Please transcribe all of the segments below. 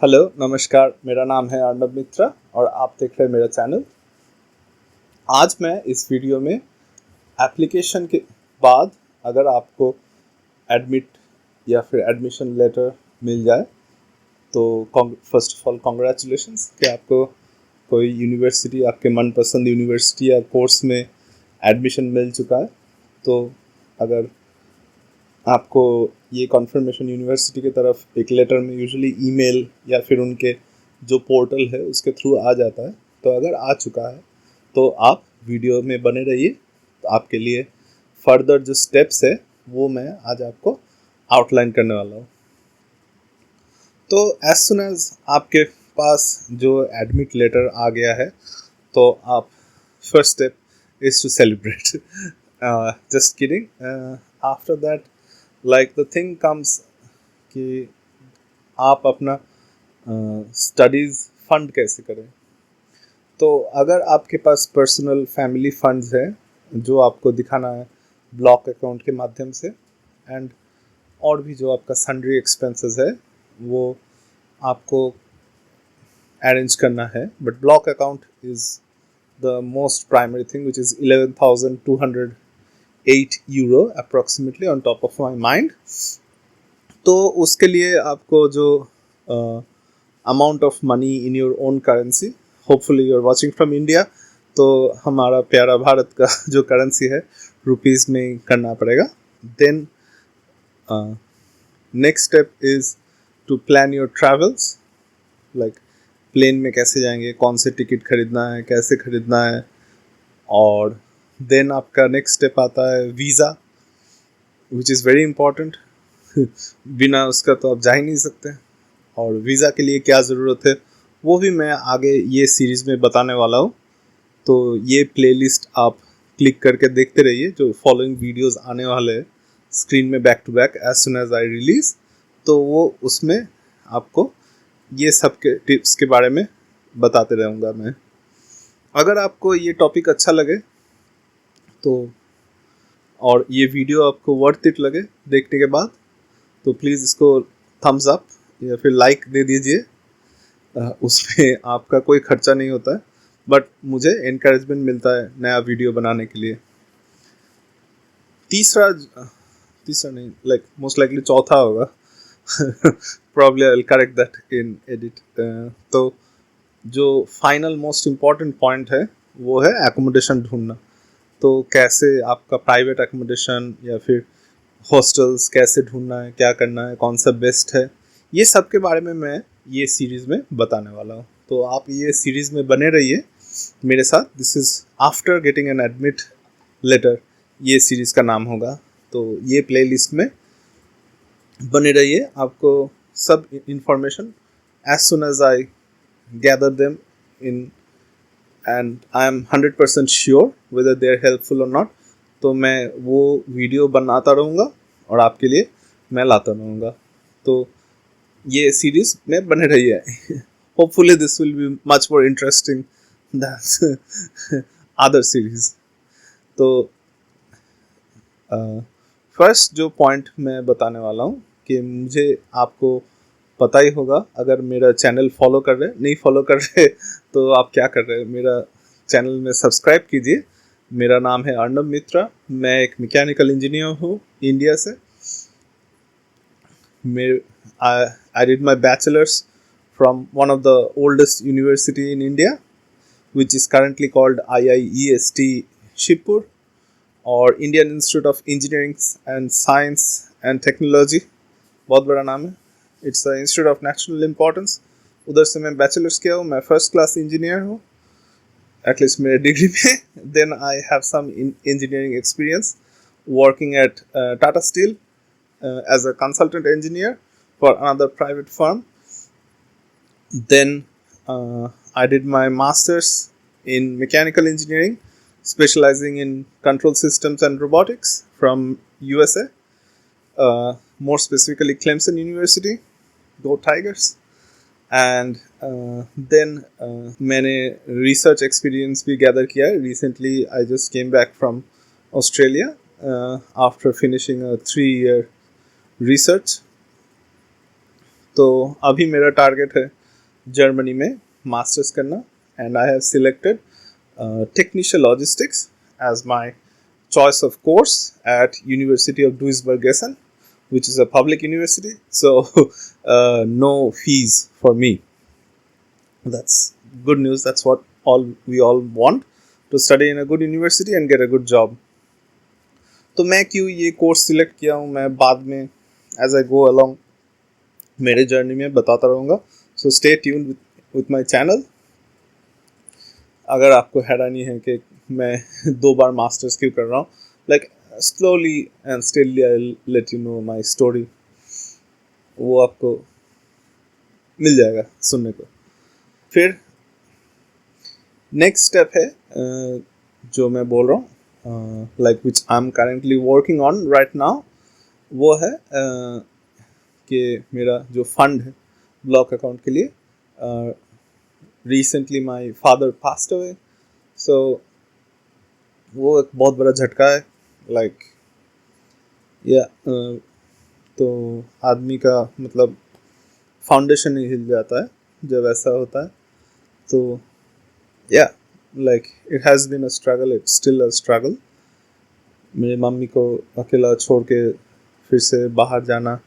Hello नमस्कार, मेरा नाम है अर्नब मित्रा और आप देख रहे हैं मेरा चैनल। आज मैं इस वीडियो में एप्लीकेशन के बाद अगर आपको एडमिट या फिर एडमिशन लेटर मिल जाए तो फर्स्ट ऑफ ऑल कॉन्ग्रेचुलेशंस कि आपको कोई यूनिवर्सिटी, आपके मनपसंद यूनिवर्सिटी या कोर्स में एडमिशन मिल चुका है। तो अगर आपको ये कॉन्फर्मेशन यूनिवर्सिटी की तरफ एक लेटर में यूजुअली ईमेल या फिर उनके जो पोर्टल है उसके थ्रू आ जाता है, तो अगर आ चुका है तो आप वीडियो में बने रहिए। तो आपके लिए फर्दर जो स्टेप्स है वो मैं आज आपको आउटलाइन करने वाला हूँ। तो एज सुन एज आपके पास जो एडमिट लेटर आ गया है तो आप first step is to celebrate. Just kidding. After that like the thing comes कि आप अपना स्टडीज़ फंड कैसे करें। तो अगर आपके पास पर्सनल फैमिली फंड्स है जो आपको दिखाना है ब्लॉक अकाउंट के माध्यम से, एंड और भी जो आपका सन्ड्री एक्सपेंसेस है वो आपको अरेंज करना है, but block account is the most primary thing which is 11,208 euro approximately on top of my mind. तो उसके लिए आपको जो amount of money in your own currency, hopefully you are watching from India, तो हमारा प्यारा भारत का जो करेंसी है रुपीज़ में करना पड़ेगा। Then next step is to plan your travels, like plane में कैसे जाएंगे, कौन से टिकट खरीदना है, कैसे खरीदना है। और देन आपका नेक्स्ट स्टेप आता है visa, which is very important. बिना उसका तो आप जा ही नहीं सकते। और वीज़ा के लिए क्या ज़रूरत है वो भी मैं आगे ये सीरीज़ में बताने वाला हूँ। तो ये प्लेलिस्ट आप क्लिक करके देखते रहिए, जो फॉलोइंग वीडियोस आने वाले हैं स्क्रीन में back to back as soon as I release. तो वो उसमें आपको ये सब के टिप्स के बारे में बताते रहूँगा मैं। अगर आपको ये टॉपिक अच्छा लगे तो, और ये वीडियो आपको वर्थ इट लगे देखने के बाद, तो प्लीज़ इसको थम्स अप या फिर लाइक दे दीजिए। उसमें आपका कोई खर्चा नहीं होता है, बट मुझे इनकरेजमेंट मिलता है नया वीडियो बनाने के लिए। तीसरा तीसरा नहीं, लाइक मोस्ट लाइकली चौथा होगा। Probably I will correct that in edit. तो जो फाइनल मोस्ट इम्पॉर्टेंट पॉइंट है वो है एकोमोडेशन ढूंढना। तो कैसे आपका प्राइवेट एकोमोडेशन या फिर हॉस्टल्स कैसे ढूंढना है, क्या करना है, कौन सा बेस्ट है, ये सब के बारे में मैं ये सीरीज़ में बताने वाला हूँ। तो आप ये सीरीज़ में बने रहिए मेरे साथ। This is after getting an admit letter, ये सीरीज़ का नाम होगा। तो ये प्लेलिस्ट में बने रहिए, आपको सब information as soon as I gather them in, and I am 100% sure whether they are helpful और नॉट, तो मैं वो वीडियो बनाता रहूँगा और आपके लिए मैं लाता रहूँगा। तो ये सीरीज में बने रहिए। Hopefully this will be much more interesting than other series. तो फर्स्ट जो पॉइंट मैं बताने वाला हूँ कि मुझे, आपको पता ही होगा अगर मेरा चैनल फॉलो कर रहे, नहीं फॉलो कर रहे तो आप क्या कर रहे हैं, मेरा चैनल में सब्सक्राइब कीजिए। मेरा नाम है अर्नब मित्रा, मैं एक मैकेनिकल इंजीनियर हूँ इंडिया से। I did my bachelor's from one of the oldest university in India, which is currently called IIEST Shibpur, और Indian Institute of Engineering and Science and Technology, बहुत बड़ा नाम है। It's a institute of national importance. उधर से मैं bachelors किया हूँ, मैं फर्स्ट क्लास इंजीनियर हूँ एटलीस्ट मेरे डिग्री में। Then I have some engineering experience working at Tata steel as a consultant engineer for another private firm. Then I did my master's in mechanical engineering, specializing in control systems and robotics from USA, more specifically Clemson University. Go Tigers! And then मैंने research experience भी gather किया है. Recently I just came back from Australia after finishing a 3-year research. तो अभी मेरा target है Germany में masters करना, and I have selected technical logistics as my choice of course at University of Duisburg-Essen, which is a public university, so no fees for me. That's good news. That's what we all want, to study in a good university and get a good job. तो मैं क्यों ये course select किया हूँ, मैं बाद में as I go along मेरे जर्नी में बताता रहूँगा. So stay tuned with my channel. अगर आपको हैरानी है कि मैं 2 बार मास्टर्स क्यों कर रहा हूँ, like slowly and steadily I let you know my story. वो आपको मिल जाएगा सुनने को. फिर नेक्स्ट स्टेप है जो मैं बोल रहा हूँ, like which I am currently working on right now, वो है कि मेरा जो फंड है ब्लॉक अकाउंट के लिए. Recently my father passed away, so वो एक बहुत बड़ा झटका है. लाइक तो आदमी का मतलब फाउंडेशन ही हिल जाता है जब ऐसा होता है. तो like it has been a struggle, it's still a struggle. मेरी मम्मी को अकेला छोड़ के फिर से बाहर जाना,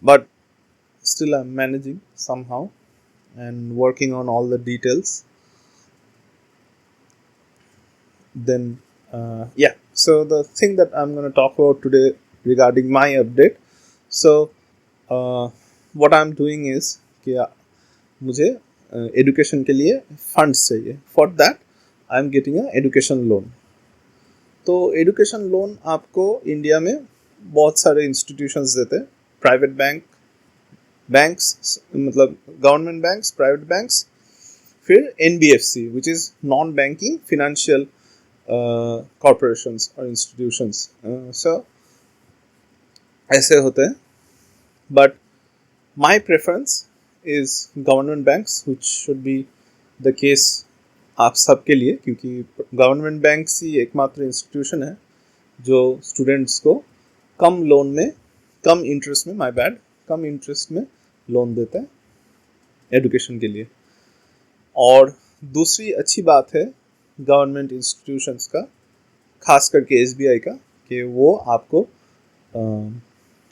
but still I'm managing somehow and working on all the details. Then so the thing that I'm going to talk about today regarding my update, so what I'm doing is कि मुझे education के लिए funds चाहिए. For that I'm getting a education loan. तो education loan आपको India में बहुत सारे institutions देते हैं, प्राइवेट बैंक्स मतलब गवर्नमेंट बैंक्स, प्राइवेट बैंक्स, फिर NBFC which is non banking financial corporations और इंस्टीट्यूशंस. सो ऐसे होते हैं, but my preference is government banks which should be the case आप सबके लिए, क्योंकि गवर्नमेंट बैंक्स ही एकमात्र इंस्टीट्यूशन है जो स्टूडेंट्स को कम इंटरेस्ट में लोन देता है एजुकेशन के लिए. और दूसरी अच्छी बात है गवर्नमेंट इंस्टीट्यूशंस का, खास करके SBI का, कि वो आपको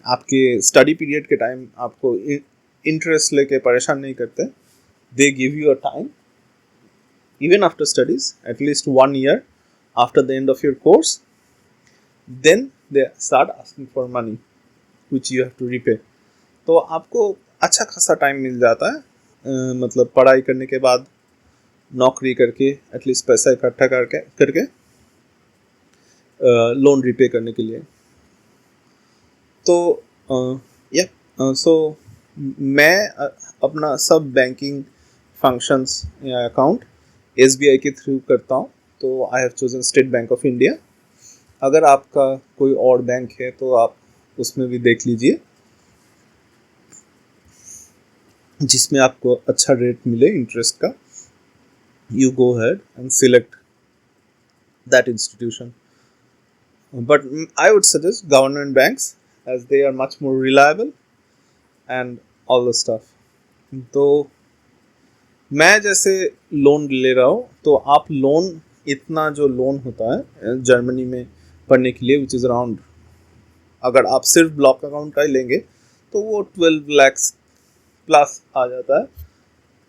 आपके स्टडी पीरियड के टाइम आपको इंटरेस्ट लेके परेशान नहीं करते. They give you a time even after studies, at least 1 year after the end of your course, then they start asking for money which you have to repay. तो आपको अच्छा खासा टाइम मिल जाता है, मतलब पढ़ाई करने के बाद नौकरी करके एटलीस्ट पैसा इकट्ठा करके लोन रिपे करने के लिए. तो सो मैं अपना सब बैंकिंग फंक्शंस या अकाउंट SBI के थ्रू करता हूँ. तो I have chosen state bank of India. अगर आपका कोई और बैंक है तो आप उसमें भी देख लीजिए जिसमें आपको अच्छा रेट मिले इंटरेस्ट का. You go ahead and select that institution, but I would suggest government banks as they are much more reliable and all the stuff. तो मैं जैसे लोन ले रहा हूँ, तो आप इतना जो लोन होता है जर्मनी में पढ़ने के लिए विच इज़ अराउंड, अगर आप सिर्फ ब्लॉक अकाउंट का ही लेंगे तो वो 12 लाख प्लस आ जाता है.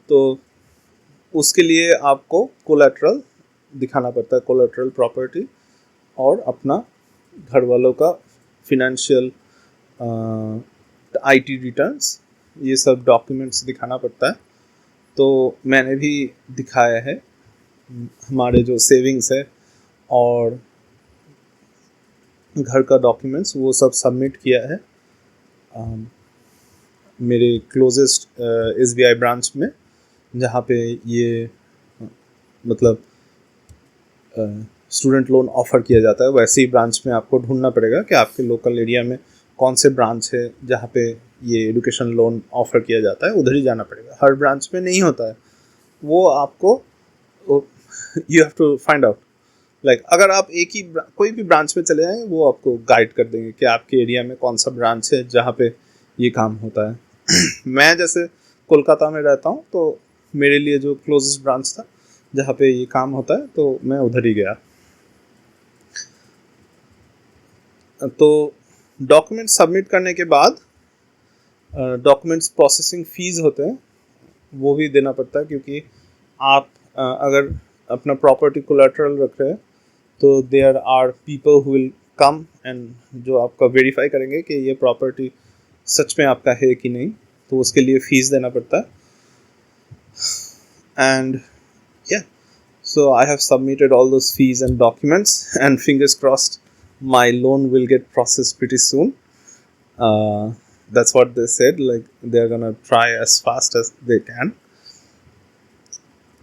तो उसके लिए आपको कोलैटरल दिखाना पड़ता है, कोलैटरल प्रॉपर्टी, और अपना घर वालों का फिनेंशियल IT रिटर्न्स, ये सब डॉक्यूमेंट्स दिखाना पड़ता है. तो मैंने भी दिखाया है हमारे जो सेविंग्स है और घर का डॉक्यूमेंट्स, वो सब सबमिट किया है मेरे क्लोजेस्ट SBI ब्रांच में, जहाँ पे ये मतलब स्टूडेंट लोन ऑफ़र किया जाता है. वैसे ही ब्रांच में आपको ढूंढना पड़ेगा कि आपके लोकल एरिया में कौन से ब्रांच है जहाँ पे ये एजुकेशन लोन ऑफ़र किया जाता है, उधर ही जाना पड़ेगा. हर ब्रांच में नहीं होता है वो, आपको you have to find out. Like अगर आप कोई भी ब्रांच में चले जाएंगे, वो आपको गाइड कर देंगे कि आपके एरिया में कौन सा ब्रांच है जहाँ पे ये काम होता है. मैं जैसे कोलकाता में रहता हूँ, तो मेरे लिए जो क्लोजेस्ट ब्रांच था जहाँ पे ये काम होता है, तो मैं उधर ही गया। तो डॉक्यूमेंट सबमिट करने के बाद डॉक्यूमेंट्स प्रोसेसिंग फीस होते हैं, वो भी देना पड़ता है, क्योंकि आप अगर अपना प्रॉपर्टी कोलैटरल रख रहे हैं तो there are people who will come and जो आपका वेरीफाई करेंगे कि ये प्रॉपर्टी सच में आपका है कि नहीं, तो उसके लिए फीस देना पड़ता है। एंड या so I have submitted all those fees and documents, and fingers crossed my loan will get processed pretty soon. That's what they said, like they're gonna try as fast as they can,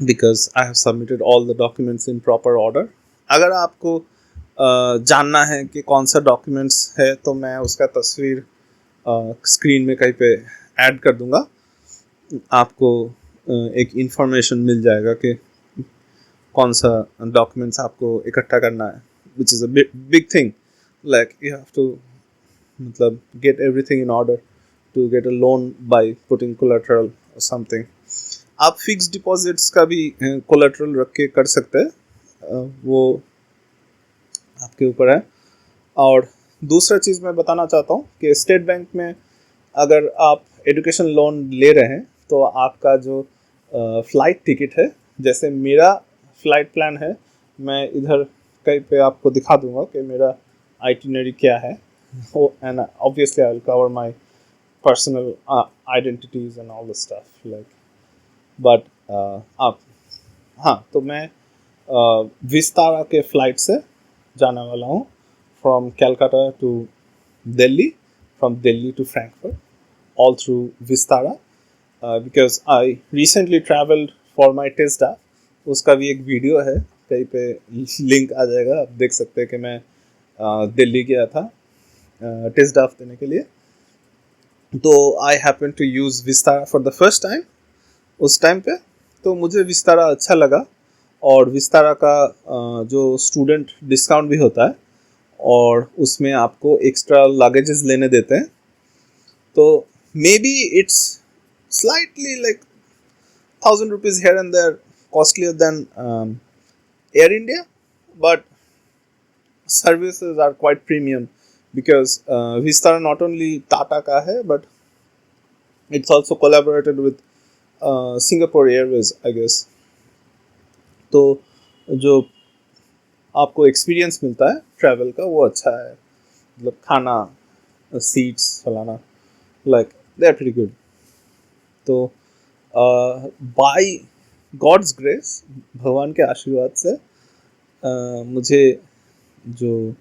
because I have submitted all the documents in proper order. अगर आपको जानना है कि कौन सा documents है, तो मैं उसका तस्वीर स्क्रीन में कहीं पे ऐड कर दूंगा, आपको एक इंफॉर्मेशन मिल जाएगा कि कौन सा डॉक्यूमेंट्स आपको इकट्ठा करना है, which is a big thing, like you have to मतलब get everything in order to get a loan by putting collateral और समथिंग। आप फिक्स डिपॉजिट्स का भी कोलैटरल रख के कर सकते हैं, वो आपके ऊपर है। और दूसरा चीज़ मैं बताना चाहता हूँ कि स्टेट बैंक में अगर आप एजुकेशन लोन ले रहे हैं, तो आपका जो फ़्लाइट टिकट है, जैसे मेरा फ़्लाइट प्लान है, मैं इधर कहीं पे आपको दिखा दूंगा कि मेरा आइटिनरी क्या है, and obviously I will cover my personal identities and all the stuff like, but आप हाँ, तो मैं विस्तारा के फ़्लाइट से जाने वाला हूँ, from Calcutta to Delhi, from Delhi to Frankfurt, all through Vistara, because I recently traveled for my test draft. उसका भी एक वीडियो है, कहीं पे लिंक आ जाएगा, आप देख सकते हैं कि मैं दिल्ली गया था टेस्ट ड्राफ्ट देने के लिए। तो I happen to use Vistara for the first time उस टाइम पे, तो मुझे विस्तारा अच्छा लगा। और विस्तारा का जो स्टूडेंट डिस्काउंट भी होता है, और उसमें आपको एक्स्ट्रा लगेजेस लेने देते हैं, तो maybe it's slightly like 1,000 rupees here and there costlier than Air India, but services are quite premium, because Vistara not only Tata का है, but it's also collaborated with Singapore Airways, I guess. तो जो आपको experience मिलता है travel का, वो अच्छा है, मतलब खाना, सीट्स फलाना, like they are pretty good. तो बाय गॉड्स ग्रेस, भगवान के आशीर्वाद से मुझे जो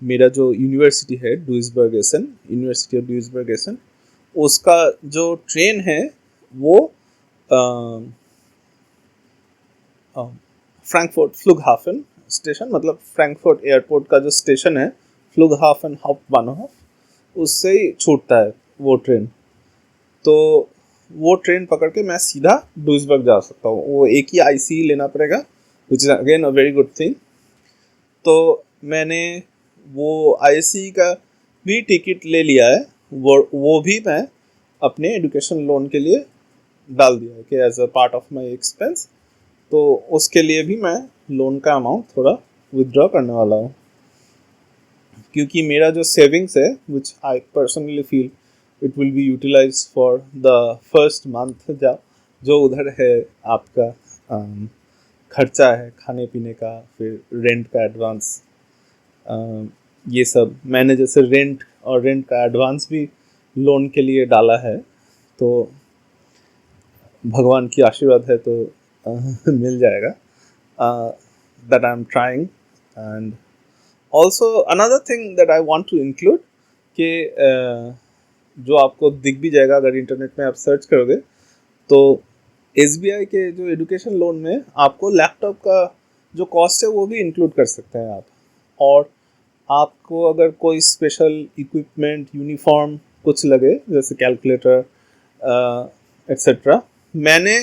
मेरा जो यूनिवर्सिटी है ड्यूइसबर्ग-एसन, यूनिवर्सिटी ऑफ ड्यूइसबर्ग-एसन, उसका जो ट्रेन है वो फ्रैंकफर्ट फ्लुगहाफन स्टेशन, मतलब फ्रैंकफर्ट एयरपोर्ट का जो स्टेशन है फ्लुगहाफन हाउप्टबानहोफ, उससे ही छूटता है वो ट्रेन। तो वो ट्रेन पकड़ के मैं सीधा ड्यूइसबर्ग जा सकता हूँ, वो एक ही आईसी लेना पड़ेगा, which is again a very good thing. तो मैंने वो आईसी का भी टिकट ले लिया है, वो भी मैं अपने एजुकेशन लोन के लिए डाल दिया है कि as a part of my expense, तो उसके लिए भी मैं लोन का अमाउंट थोड़ा विदड्रॉ करने वाला हूँ, क्योंकि मेरा जो सेविंग्स है, which I personally feel it will be utilise for the first month, जो उधर है आपका खर्चा है खाने पीने का, फिर रेंट का एडवांस, ये सब मैंने जैसे रेंट का एडवांस भी लोन के लिए डाला है, तो भगवान की आशीर्वाद है तो मिल जाएगा, that I am trying. And also another thing that I want to include कि जो आपको दिख भी जाएगा अगर इंटरनेट में आप सर्च करोगे, तो SBI के जो एजुकेशन लोन में आपको लैपटॉप का जो कॉस्ट है वो भी इंक्लूड कर सकते हैं आप, और आपको अगर कोई स्पेशल इक्विपमेंट, यूनिफॉर्म कुछ लगे, जैसे कैलकुलेटर एट्सेट्रा, मैंने,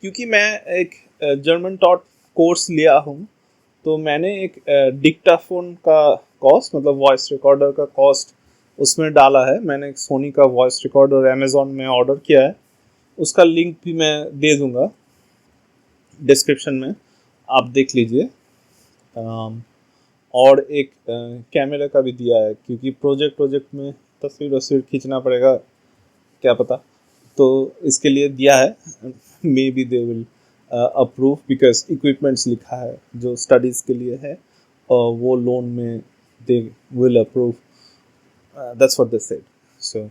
क्योंकि मैं एक जर्मन टॉट कोर्स लिया हूँ, तो मैंने एक डिक्टाफोन का कॉस्ट, मतलब वॉइस रिकॉर्डर का कॉस्ट उसमें डाला है। मैंने एक सोनी का वॉइस रिकॉर्डर अमेज़ॉन में ऑर्डर किया है, उसका लिंक भी मैं दे दूँगा डिस्क्रिप्शन में, आप देख लीजिए। और एक कैमरा का भी दिया है, क्योंकि प्रोजेक्ट में तस्वीर वस्वीर खींचना पड़ेगा, क्या पता, तो इसके लिए दिया है। May be they will approve, because equipments लिखा है जो स्टडीज़ के लिए है, और वो लोन में they will approve, that's what they said. So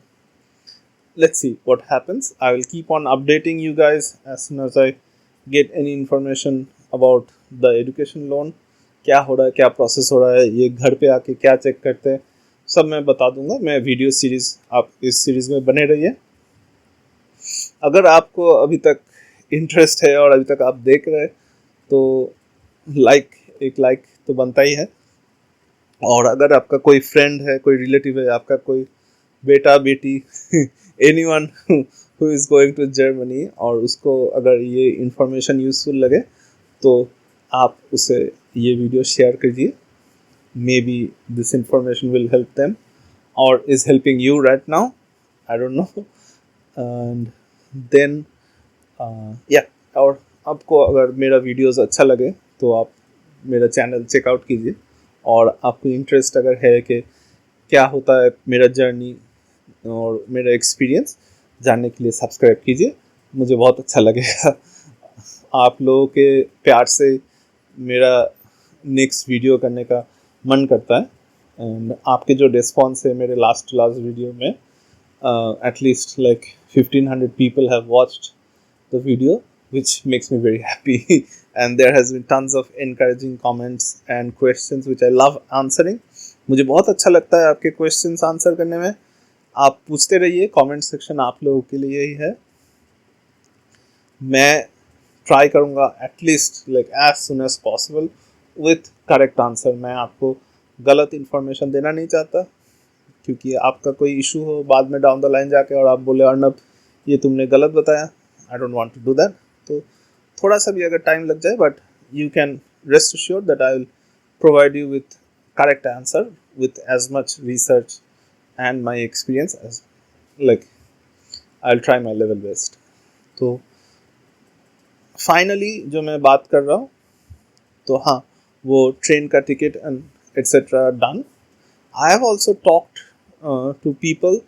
let's see what happens. I will keep on updating you guys as soon as I get any information about the education loan, क्या हो रहा है, क्या process हो रहा है, ये घर पे आके क्या चेक करते हैं, सब मैं बता दूंगा। मैं वीडियो सीरीज़, आप इस सीरीज़ में बने रहिए। अगर आपको अभी तक इंटरेस्ट है और अभी तक आप देख रहे हैं तो एक लाइक तो बनता ही है। और अगर आपका कोई फ्रेंड है, कोई रिलेटिव है, आपका कोई बेटा बेटी anyone who is going to Germany, और उसको अगर ये इंफॉर्मेशन यूज़फुल लगे तो आप उसे ये वीडियो शेयर कीजिए। May be this information will help them और is helping you right now, I don't know. And then yeah, और आपको अगर मेरा वीडियोस अच्छा लगे तो आप मेरा चैनल चेकआउट कीजिए, और आपको इंटरेस्ट अगर है कि क्या होता है मेरा जर्नी और मेरा एक्सपीरियंस जानने के लिए सब्सक्राइब कीजिए, मुझे बहुत अच्छा लगेगा। आप लोगों के प्यार से मेरा नेक्स्ट वीडियो करने का मन करता है। एंड आपके जो रिस्पॉन्स है मेरे लास्ट वीडियो में, at least like 1500 people have watched the video, which makes me very happy. And there has been tons of encouraging comments and questions which I love answering. मुझे बहुत अच्छा लगता है आपके questions आंसर करने में। आप पूछते रहिए, कमेंट सेक्शन आप लोगों के लिए ही है। मैं ट्राई करूँगा at least like as soon as possible with correct answer. मैं आपको गलत इन्फॉर्मेशन देना नहीं चाहता, क्योंकि आपका कोई इशू हो बाद में डाउन द लाइन जाके और आप बोले अर्नब ये तुमने गलत बताया, I don't want to do that. तो थोड़ा सा भी अगर टाइम लग जाए, but you can rest assured that I will provide you with correct answer with as much research and my experience as like I will try my level best. तो finally जो मैं बात कर रहा हूँ, तो हाँ, वो ट्रेन का ticket and etcetera done. I have also talked to people.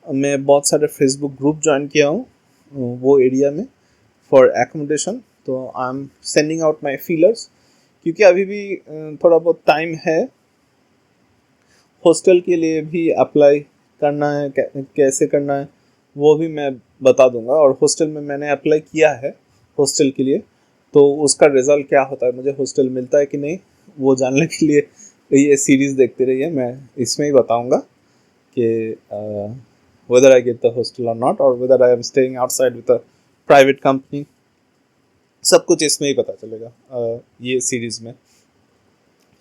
मैं बहुत सारे फेसबुक ग्रुप ज्वाइन किया हूँ वो एरिया में फॉर एकोमोडेशन, तो I am sending out my feelers, क्योंकि अभी भी थोड़ा बहुत टाइम है। हॉस्टल के लिए भी अप्लाई करना है, कैसे करना है वो भी मैं बता दूंगा। और हॉस्टल में मैंने अप्लाई किया है हॉस्टल के लिए, तो उसका रिज़ल्ट क्या होता है, मुझे हॉस्टल मिलता है कि नहीं, वो जानने के लिए ये सीरीज़ देखते रहिए। मैं इसमें ही बताऊंगा कि whether I get the hostel or not, or whether I am staying outside with a private company, सब कुछ इसमें ही पता चलेगा ये सीरीज़ में।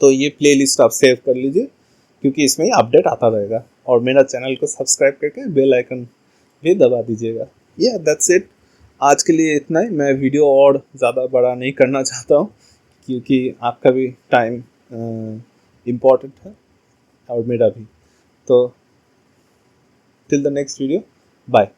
तो ये प्लेलिस्ट आप सेव कर लीजिए, क्योंकि इसमें ही अपडेट आता रहेगा। और मेरा चैनल को सब्सक्राइब करके बेल आइकन भी दबा दीजिएगा। या दैट्स इट, आज के लिए इतना ही। मैं वीडियो और ज़्यादा बड़ा नहीं करना चाहता हूँ, क्योंकि आपका भी टाइम इम्पॉर्टेंट है और मेरा भी। तो till the next video, bye.